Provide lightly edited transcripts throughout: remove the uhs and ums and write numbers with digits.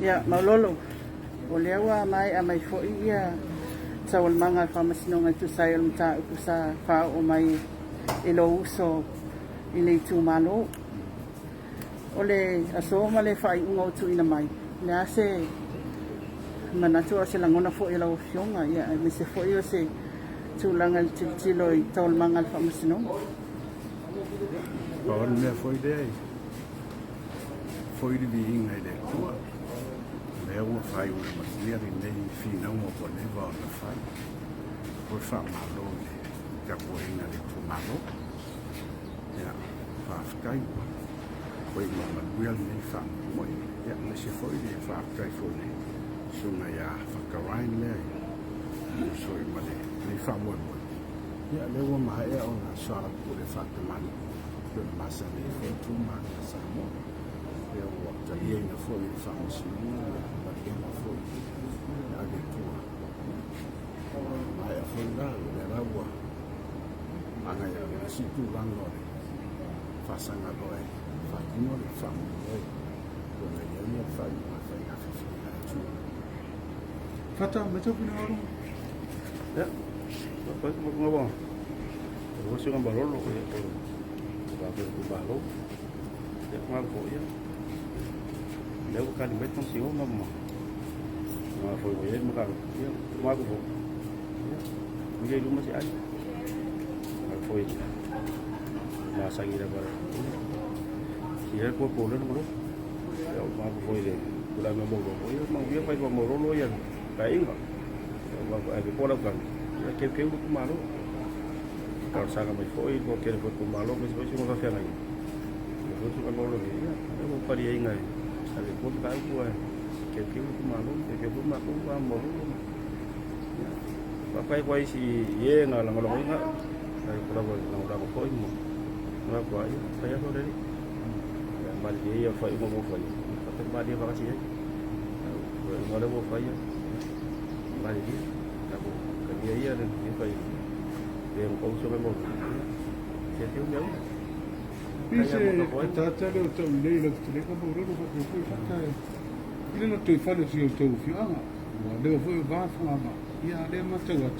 Ya maulolo. O lewa mai a mai fo ia tawal manga whamasinonga tu sai o mta uku sa wha o mai ilo uso i nei tū malo. O le aso ma le whai unga utu ina mai. Le ase manatu a se langona fo i lau fionga ia me se fo i o se tūlanga tilo i tawal manga whamasinonga. Pawan mea foi dei. Foi de vinha ele tua. Leu o fai o magia de nem final o poneva na fai. Por fa malo de capoeira de tomado. Ya, fa foi uma manuel nem fa moi. Ya, mas se foi de fa kai foi. Suna ya fa kawain le. Soi male. Nem fa moi. Ya, leu uma é ona sala por fa tomado. Masa ni foi tu mana samo eu talia na foi famoso batia na foi ave tua ai a foi lá era boa anga ya si tu bango faça na boa faquinho de famo quando ele ia fazer uma feira tu fata betul punya orang ya apa itu mau ngomong terus yang balolo Bago balo ya mal ko ya leu ka ni beton si uma ma foi o mo ka ya mago bo ya ngai lu masih ai foi na sangira bara ya ko ko lo mo ya mago foi le kula me mo bo ya mau dia pai mo ro lo ya kai nga mago ai ko la kan ya ke lu malo kalau sangat mai ko kere ko malo mas vai mo café ngai ko su kan lo ni ya mo pari ai ngai ale ko ka ko ke ko malo ke ko ma ko ba mo ya ba pai ko si ye na la ngalo nga ai ko la ko na ko mo na ko ai saya ko dari ya mal ye ya fa mo fa ta ba dia ba si ya mo le mo fa ya mal dia ta ko ka dia ya ni fa yang kau suka mau, jadi undang. Bisa tata le tu le le tu le kau baru tu kau kau tata. Ile le tu fale si tu fianga. Le foi ba fama. Ya le mata wat.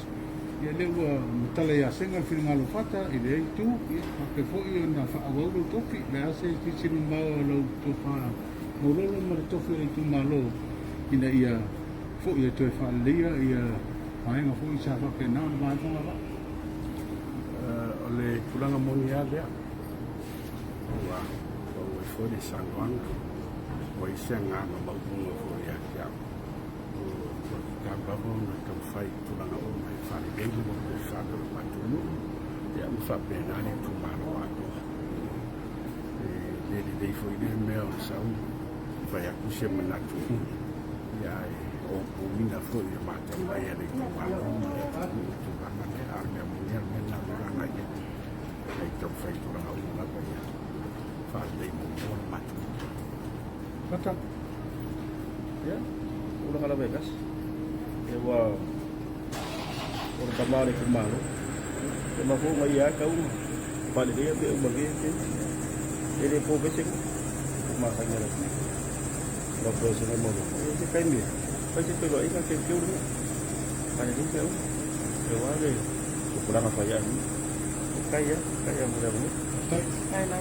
Ya le wa mutala ya senga filinga lo fata ile tu ya ke foi na fa awal tu fi le ase ti sin ma lo tu fa. Mo lo mo tu fi tu malo. Ina ia foi ya tu fa le ya ai nga foi sa fa ke na ba fama ba. Le pulanga mondial ya. Wah, kalau foi de Sanguang, foi senga no balcão foi ya. Acaba na que faz pulanga o mais fale bem do que faz o matuno. Ya me fa pena ali tu maroado. Ele foi de meu são vai a puxar manatu. Ya o mina foi mata vai ali tu maroado. Tu vai na arma mulher na lagi. Itu feito orang awam apa ya? Fazei muito matu. Kata, ya, udah kalau bebas, ya wah, orang kamar itu malu, ya mahu maya kau, balik dia tu bagi, jadi profesi, masanya lagi, profesi nama malu, jadi kain dia, pasti tu loh, ikan kecil ni, kan itu kau, kau ada, kurang apa ya? Kaya mudah-mudahan. Kaya na.